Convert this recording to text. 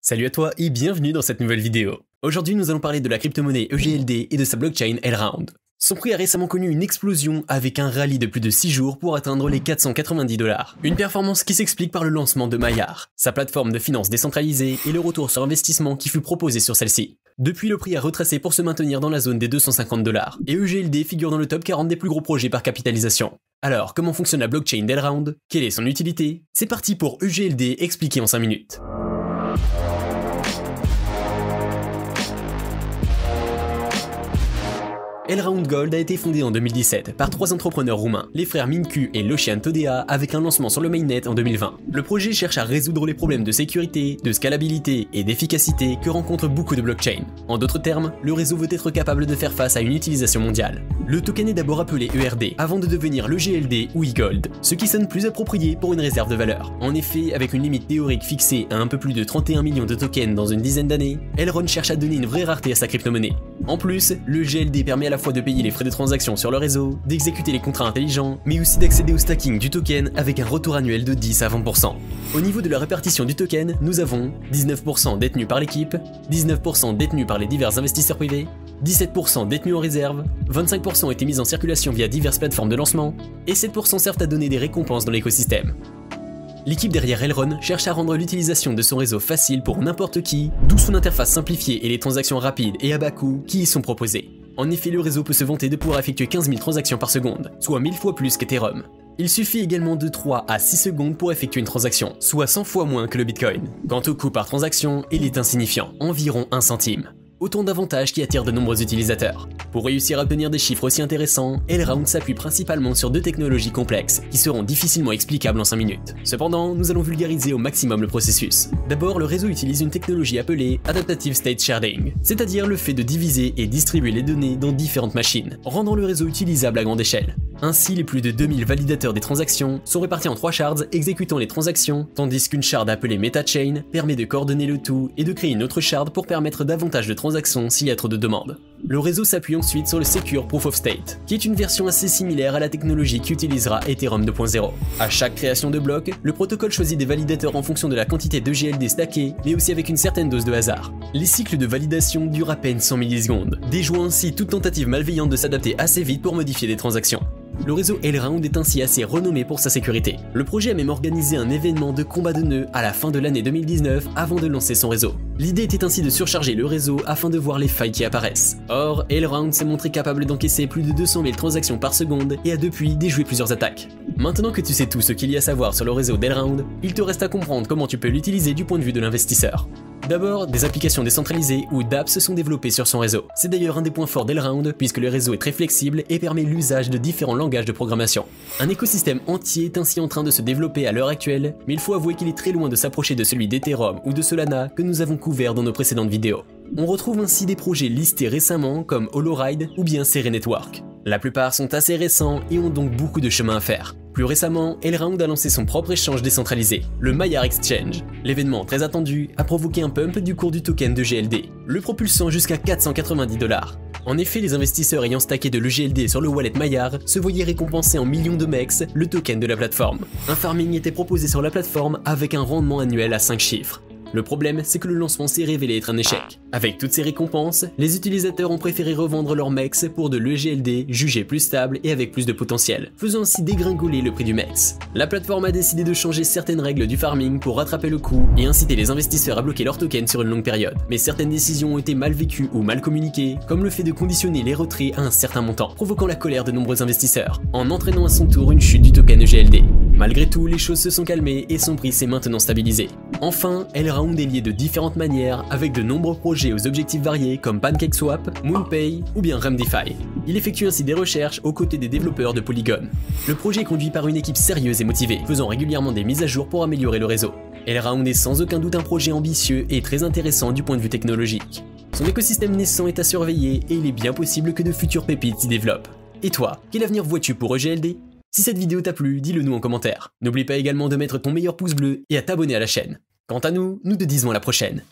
Salut à toi et bienvenue dans cette nouvelle vidéo. Aujourd'hui nous allons parler de la crypto-monnaie EGLD et de sa blockchain Elrond. Son prix a récemment connu une explosion avec un rallye de plus de 6 jours pour atteindre les 490 $. Une performance qui s'explique par le lancement de Maiar, sa plateforme de finance décentralisée et le retour sur investissement qui fut proposé sur celle-ci. Depuis, le prix a retracé pour se maintenir dans la zone des 250 $, et EGLD figure dans le top 40 des plus gros projets par capitalisation. Alors, comment fonctionne la blockchain d'Elrond? Quelle est son utilité? C'est parti pour EGLD expliqué en 5 minutes. Elrond Gold a été fondé en 2017 par 3 entrepreneurs roumains, les frères Mincu et Lucian Todea, avec un lancement sur le mainnet en 2020. Le projet cherche à résoudre les problèmes de sécurité, de scalabilité et d'efficacité que rencontrent beaucoup de blockchains. En d'autres termes, le réseau veut être capable de faire face à une utilisation mondiale. Le token est d'abord appelé ERD, avant de devenir le GLD ou eGold, ce qui sonne plus approprié pour une réserve de valeur. En effet, avec une limite théorique fixée à un peu plus de 31 millions de tokens dans une dizaine d'années, Elrond cherche à donner une vraie rareté à sa crypto-monnaie. En plus, le GLD permet à la fois de payer les frais de transaction sur le réseau, d'exécuter les contrats intelligents, mais aussi d'accéder au stacking du token avec un retour annuel de 10 à 20%. Au niveau de la répartition du token, nous avons 19% détenus par l'équipe, 19% détenus par les divers investisseurs privés, 17% détenus en réserve, 25% ont été mis en circulation via diverses plateformes de lancement, et 7% servent à donner des récompenses dans l'écosystème. L'équipe derrière Elrond cherche à rendre l'utilisation de son réseau facile pour n'importe qui, d'où son interface simplifiée et les transactions rapides et à bas coût qui y sont proposées. En effet, le réseau peut se vanter de pouvoir effectuer 15 000 transactions par seconde, soit 1000 fois plus qu'Ethereum. Il suffit également de 3 à 6 secondes pour effectuer une transaction, soit 100 fois moins que le Bitcoin. Quant au coût par transaction, il est insignifiant, environ 1 centime. Autant d'avantages qui attirent de nombreux utilisateurs. Pour réussir à obtenir des chiffres aussi intéressants, Elrond s'appuie principalement sur 2 technologies complexes, qui seront difficilement explicables en 5 minutes. Cependant, nous allons vulgariser au maximum le processus. D'abord, le réseau utilise une technologie appelée Adaptive State Sharding, c'est-à-dire le fait de diviser et distribuer les données dans différentes machines, rendant le réseau utilisable à grande échelle. Ainsi, les plus de 2000 validateurs des transactions sont répartis en 3 shards exécutant les transactions, tandis qu'une shard appelée MetaChain permet de coordonner le tout et de créer une autre shard pour permettre davantage de transactions s'il y a trop de demandes. Le réseau s'appuie ensuite sur le Secure Proof of State, qui est une version assez similaire à la technologie qui utilisera Ethereum 2.0. À chaque création de bloc, le protocole choisit des validateurs en fonction de la quantité de GLD stackés, mais aussi avec une certaine dose de hasard. Les cycles de validation durent à peine 100 millisecondes, déjouant ainsi toute tentative malveillante de s'adapter assez vite pour modifier des transactions. Le réseau Elrond est ainsi assez renommé pour sa sécurité. Le projet a même organisé un événement de combat de nœuds à la fin de l'année 2019 avant de lancer son réseau. L'idée était ainsi de surcharger le réseau afin de voir les failles qui apparaissent. Or, Elrond s'est montré capable d'encaisser plus de 200 000 transactions par seconde et a depuis déjoué plusieurs attaques. Maintenant que tu sais tout ce qu'il y a à savoir sur le réseau d'Elrond, il te reste à comprendre comment tu peux l'utiliser du point de vue de l'investisseur. D'abord, des applications décentralisées ou dApps sont développées sur son réseau. C'est d'ailleurs un des points forts d'Elrond puisque le réseau est très flexible et permet l'usage de différents langages de programmation. Un écosystème entier est ainsi en train de se développer à l'heure actuelle, mais il faut avouer qu'il est très loin de s'approcher de celui d'Ethereum ou de Solana que nous avons couvert dans nos précédentes vidéos. On retrouve ainsi des projets listés récemment comme Holoride ou bien Serene Network. La plupart sont assez récents et ont donc beaucoup de chemin à faire. Plus récemment, Elrond a lancé son propre échange décentralisé, le Maiar Exchange. L'événement très attendu a provoqué un pump du cours du token de GLD, le propulsant jusqu'à 490 $. En effet, les investisseurs ayant stacké de l'EGLD sur le wallet Maiar se voyaient récompensés en millions de MEX le token de la plateforme. Un farming était proposé sur la plateforme avec un rendement annuel à 5 chiffres. Le problème, c'est que le lancement s'est révélé être un échec. Avec toutes ces récompenses, les utilisateurs ont préféré revendre leur MEX pour de l'EGLD jugé plus stable et avec plus de potentiel, faisant ainsi dégringoler le prix du MEX. La plateforme a décidé de changer certaines règles du farming pour rattraper le coup et inciter les investisseurs à bloquer leurs tokens sur une longue période. Mais certaines décisions ont été mal vécues ou mal communiquées, comme le fait de conditionner les retraits à un certain montant, provoquant la colère de nombreux investisseurs, en entraînant à son tour une chute du token EGLD. Malgré tout, les choses se sont calmées et son prix s'est maintenant stabilisé. Enfin, Elrond est lié de différentes manières avec de nombreux projets aux objectifs variés comme PancakeSwap, MoonPay ou bien Rumdify. Il effectue ainsi des recherches aux côtés des développeurs de Polygon. Le projet est conduit par une équipe sérieuse et motivée, faisant régulièrement des mises à jour pour améliorer le réseau. Elrond est sans aucun doute un projet ambitieux et très intéressant du point de vue technologique. Son écosystème naissant est à surveiller et il est bien possible que de futures pépites s'y développent. Et toi, quel avenir vois-tu pour EGLD ? Si cette vidéo t'a plu, dis-le nous en commentaire. N'oublie pas également de mettre ton meilleur pouce bleu et à t'abonner à la chaîne. Quant à nous, nous te disons à la prochaine.